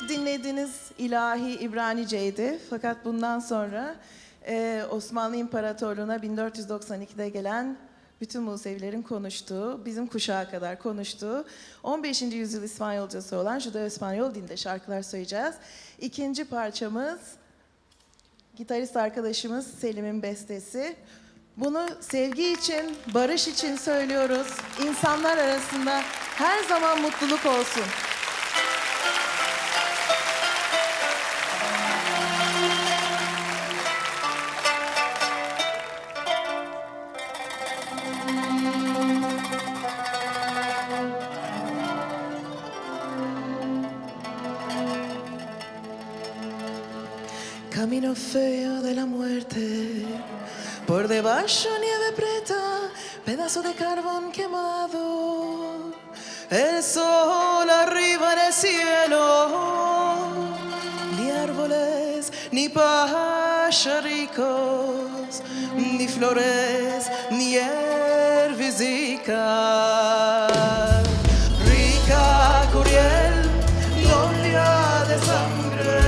İlk dinlediğiniz ilahi İbraniceydi. Fakat bundan sonra Osmanlı İmparatorluğu'na 1492'de gelen bütün Musevilerin konuştuğu, bizim kuşağa kadar konuştuğu 15. yüzyıl İspanyolcası olan Judeo-İspanyol dilinde şarkılar söyleyeceğiz. İkinci parçamız gitarist arkadaşımız Selim'in bestesi. Bunu sevgi için, barış için söylüyoruz. İnsanlar arasında her zaman mutluluk olsun. Camino feo de la muerte, por debajo nieve preta, pedazo de carbón quemado, el sol arriba en el cielo, ni árboles, ni pajaricos, ni flores, ni herbicidas. Rica Curiel, novia de sangre,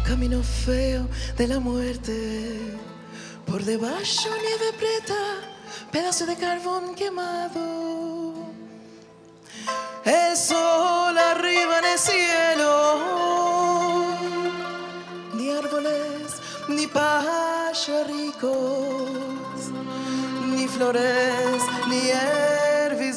camino feo de la muerte, por debajo nieve preta, pedazo de carbón quemado, el sol arriba en el cielo, ni árboles, ni pajaricos, ni flores, ni herbicidas.